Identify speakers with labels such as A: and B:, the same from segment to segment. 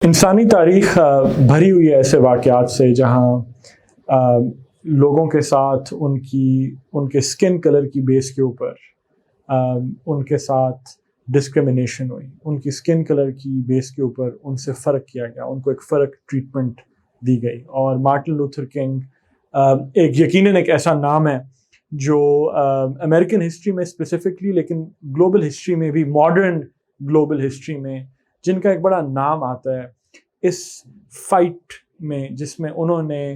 A: इंसानी तारीख भरी हुई है ऐसे वाक़यात से जहाँ लोगों के साथ उनके स्किन कलर की बेस के ऊपर उनके साथ डिस्क्रिमिनेशन हुई, उनकी स्किन कलर की बेस के ऊपर उनसे फ़र्क किया गया, उनको एक फ़र्क ट्रीटमेंट दी गई। और मार्टिन लूथर किंग एक यकीनन एक ऐसा नाम है जो अमेरिकन हिस्ट्री में स्पेसिफिकली, लेकिन ग्लोबल हिस्ट्री में भी, मॉडर्न ग्लोबल हिस्ट्री में जिनका एक बड़ा नाम आता है इस फाइट में, जिसमें उन्होंने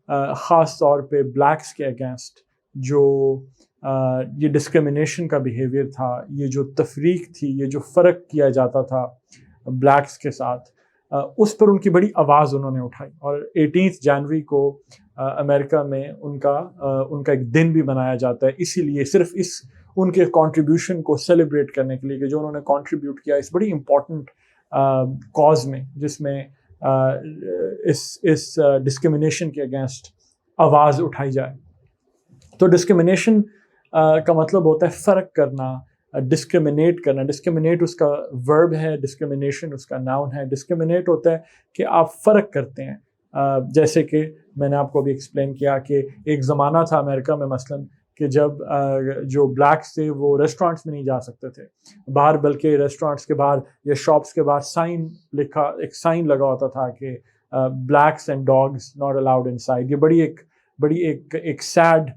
A: ख़ास तौर पे ब्लैक्स के अगेंस्ट जो ये डिस्क्रिमिनेशन का बिहेवियर था, ये जो तफरीक थी, ये जो फ़र्क किया जाता था ब्लैक्स के साथ, उस पर उनकी बड़ी आवाज़ उन्होंने उठाई। और 18 जनवरी को अमेरिका में उनका एक दिन भी मनाया जाता है, इसीलिए सिर्फ इस उनके कंट्रीब्यूशन को सेलिब्रेट करने के लिए कि जो उन्होंने कंट्रीब्यूट किया इस बड़ी इम्पॉर्टेंट कॉज में, जिसमें इस डिस्क्रिमिनेशन के अगेंस्ट आवाज़ उठाई जाए। तो डिस्क्रिमिनेशन का मतलब होता है फ़र्क करना, डिस्क्रिमिनेट करना। डिस्क्रिमिनेट उसका वर्ब है, डिस्क्रिमिनेशन उसका नाउन है। डिस्क्रिमिनेट होता है कि आप फ़र्क करते हैं। जैसे कि मैंने आपको अभी एक्सप्लेन किया कि एक ज़माना था अमेरिका में मसलन कि जब जो ब्लैक्स थे वो रेस्टोरेंट्स में नहीं जा सकते थे बाहर, बल्कि रेस्टोरेंट्स के बाहर या शॉप्स के बाहर एक साइन लगा होता था कि blacks and dogs not allowed inside. ये बड़ी एक सैड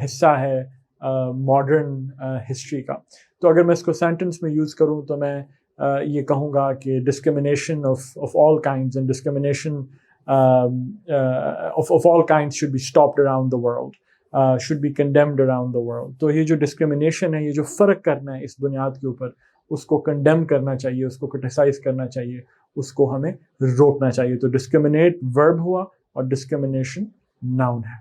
A: हिस्सा है मॉडर्न हिस्ट्री का। तो अगर मैं इसको सेंटेंस में यूज़ करूँ तो मैं ये कहूँगा कि discrimination of all kinds and discrimination of all kinds should be stopped around the world, should be condemned around the world. तो ये जो डिस्क्रिमिनेशन है, ये जो फ़र्क करना है इस बुनियाद के ऊपर, उसको कंडेम करना चाहिए, उसको क्रिटिसाइज़ करना चाहिए, उसको हमें रोकना चाहिए। तो डिस्क्रिमिनेट वर्ब हुआ और डिस्क्रिमिनेशन नाउन है।